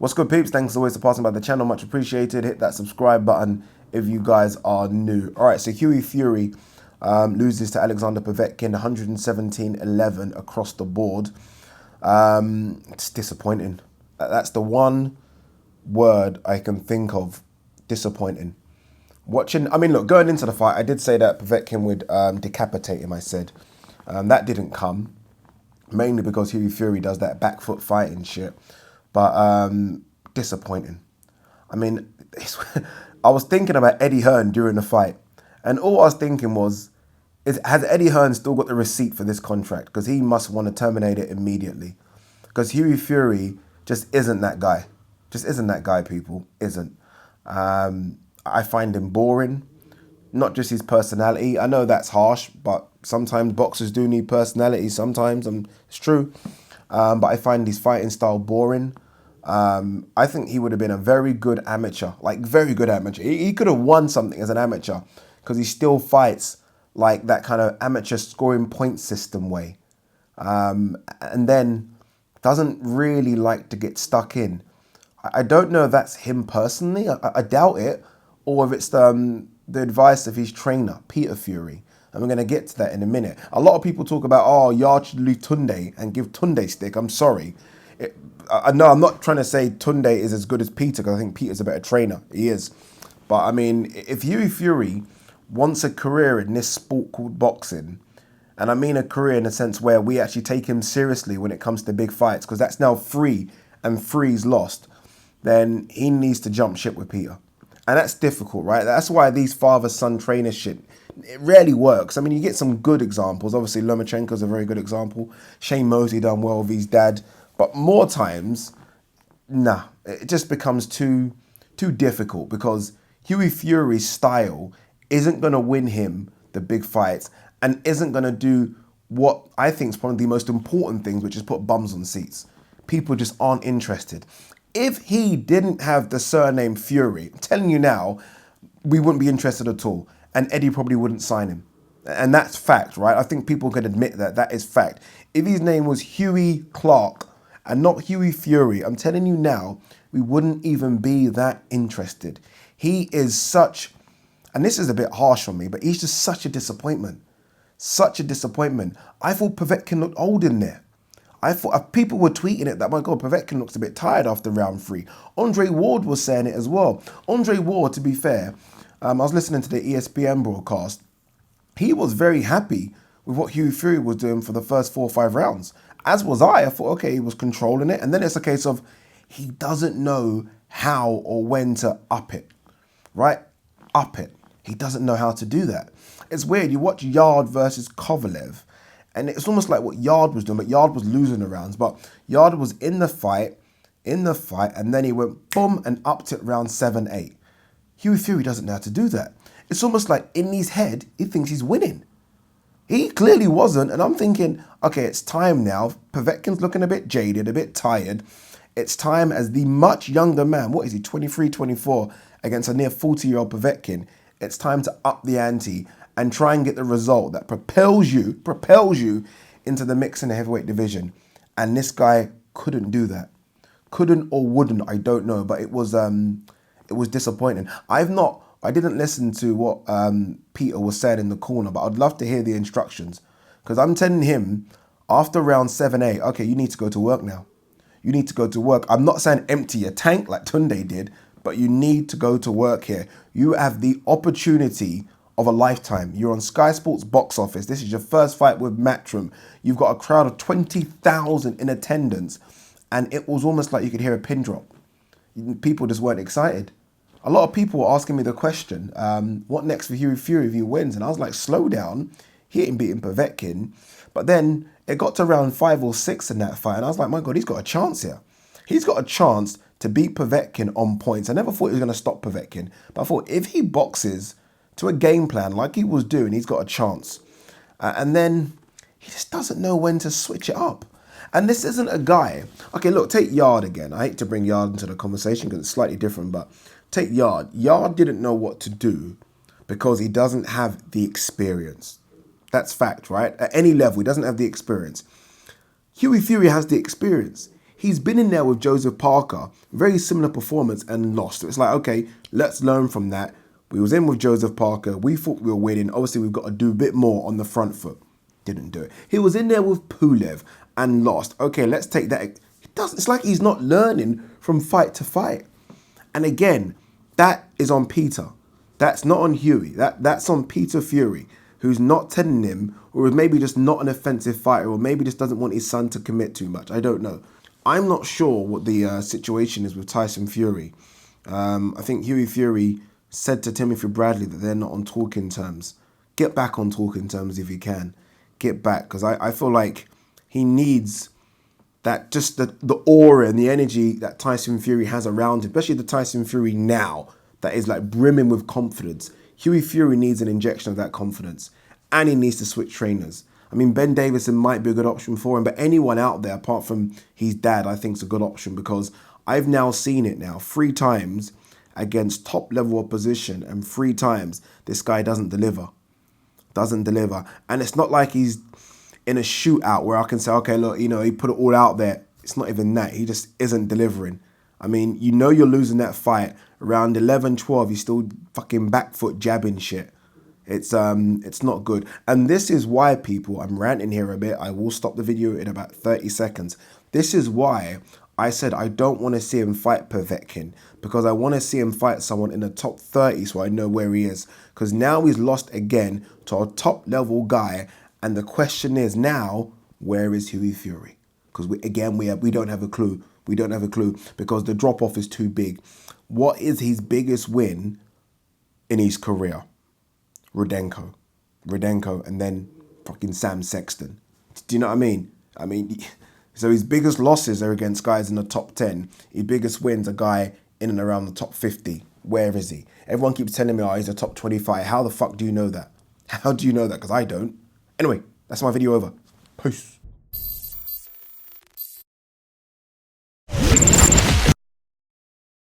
What's good, peeps? Thanks as always for passing by the channel. Much appreciated. Hit that subscribe button if you guys are new. All right, so Hughie Fury loses to Alexander Povetkin, 117-11 across the board. It's disappointing. That's the one word I can think of. Disappointing. Look, going into the fight, I did say that Povetkin would decapitate him, I said. That didn't come, mainly because Hughie Fury does that back foot fighting shit. But disappointing. I mean, I was thinking about Eddie Hearn during the fight. And all I was thinking was, has Eddie Hearn still got the receipt for this contract? Because he must want to terminate it immediately. Because Hughie Fury just isn't that guy. Just isn't that guy, people. Isn't. I find him boring. Not just his personality. I know that's harsh, but sometimes boxers do need personality. Sometimes, it's true. But I find his fighting style boring. I think he would have been a very good amateur, like very good amateur. He could have won something as an amateur because he still fights like that kind of amateur scoring point system way. And then doesn't really like to get stuck in. I don't know if that's him personally. I doubt it. Or if it's the advice of his trainer, Peter Fury. And we're going to get to that in a minute. A lot of people talk about, oh, Yard should lose Tunde and give Tunde stick. I'm sorry. No, I'm not trying to say Tunde is as good as Peter, because I think Peter's a better trainer. He is. But, I mean, if Hughie Fury wants a career in this sport called boxing, and I mean a career in a sense where we actually take him seriously when it comes to big fights, because that's now free and free's lost, then he needs to jump ship with Peter. And that's difficult, right? That's why these father-son trainer shit, it rarely works. I mean, you get some good examples. Obviously, Lomachenko's a very good example. Shane Mosley done well with his dad. But more times, nah, it just becomes too difficult because Hughie Fury's style isn't going to win him the big fights and isn't going to do what I think is one of the most important things, which is put bums on seats. People just aren't interested. If he didn't have the surname Fury, I'm telling you now, we wouldn't be interested at all. And Eddie probably wouldn't sign him. And that's fact, right? I think people can admit that. That is fact. If his name was Hughie Clark and not Hughie Fury, I'm telling you now, we wouldn't even be that interested. He is such, and this is a bit harsh on me, but he's just such a disappointment. Such a disappointment. I thought Povetkin looked old in there. I thought people were tweeting it that, my God, Povetkin looks a bit tired after round 3. Andre Ward was saying it as well. Andre Ward, to be fair, I was listening to the ESPN broadcast. He was very happy with what Hughie Fury was doing for the first 4 or 5 rounds. As was I. I thought, okay, he was controlling it. And then it's a case of he doesn't know how or when to up it, right? Up it. He doesn't know how to do that. It's weird. You watch Yard versus Kovalev, and it's almost like what Yard was doing, but Yard was losing the rounds. But Yard was in the fight, and then he went boom and upped it round 7-8. Hughie Fury doesn't know how to do that. It's almost like in his head, he thinks he's winning. He clearly wasn't, and I'm thinking, okay, it's time now. Povetkin's looking a bit jaded, a bit tired. It's time as the much younger man, what is he, 23, 24, against a near 40-year-old Povetkin. It's time to up the ante and try and get the result that propels you into the mix in the heavyweight division. And this guy couldn't do that. Couldn't or wouldn't, I don't know, but it was disappointing. I didn't listen to what Peter was saying in the corner, but I'd love to hear the instructions. Because I'm telling him, after round 7-8, okay, you need to go to work now. You need to go to work. I'm not saying empty your tank like Tunde did, but you need to go to work here. You have the opportunity of a lifetime. You're on Sky Sports box office. This is your first fight with Matchroom. You've got a crowd of 20,000 in attendance. And it was almost like you could hear a pin drop. People just weren't excited. A lot of people were asking me the question, what next for Hughie Fury if he wins? And I was like, slow down. He ain't beating Povetkin. But then it got to round 5 or 6 in that fight. And I was like, my God, he's got a chance here. He's got a chance to beat Povetkin on points. I never thought he was going to stop Povetkin. But I thought if he boxes to a game plan like he was doing, he's got a chance. And then he just doesn't know when to switch it up. And this isn't a guy. Okay, look, take Yard again. I hate to bring Yard into the conversation because it's slightly different, but take Yard. Yard didn't know what to do because he doesn't have the experience. That's fact, right? At any level, he doesn't have the experience. Hughie Fury has the experience. He's been in there with Joseph Parker, very similar performance, and lost. So it's like, okay, let's learn from that. We was in with Joseph Parker. We thought we were winning. Obviously, we've got to do a bit more on the front foot. Didn't do it. He was in there with Pulev and lost. Okay, let's take that. It's like he's not learning from fight to fight. And again, that is on Peter. That's not on Hughie. That's on Peter Fury, who's not telling him, or is maybe just not an offensive fighter, or maybe just doesn't want his son to commit too much. I don't know. I'm not sure what the situation is with Tyson Fury. I think Hughie Fury said to Timothy Bradley that they're not on talking terms. Get back on talking terms if you can. Get back, because I feel like he needs that, just the aura and the energy that Tyson Fury has around him, especially the Tyson Fury now that is like brimming with confidence. Hughie Fury needs an injection of that confidence, and he needs to switch trainers. I mean, Ben Davison might be a good option for him, but anyone out there apart from his dad, I think is a good option, because I've now seen it now 3 times against top level opposition, and 3 times this guy doesn't deliver. And it's not like he's in a shootout where I can say, okay, look, you know, he put it all out there. It's not even that. He just isn't delivering. I mean, you know you're losing that fight. Around 11, 12, he's still fucking back foot jabbing shit. It's not good. And this is why, people, I'm ranting here a bit. I will stop the video in about 30 seconds. This is why I said I don't want to see him fight Povetkin, because I want to see him fight someone in the top 30 so I know where he is. Because now he's lost again to a top level guy. And the question is now, where is Hughie Fury? Because we don't have a clue. We don't have a clue because the drop off is too big. What is his biggest win in his career? Rudenko, and then fucking Sam Sexton. Do you know what I mean? So his biggest losses are against guys in the top 10. His biggest wins are guy in and around the top 50. Where is he? Everyone keeps telling me, oh, he's a top 25. How the fuck do you know that? How do you know that? Because I don't. Anyway, that's my video over. Peace.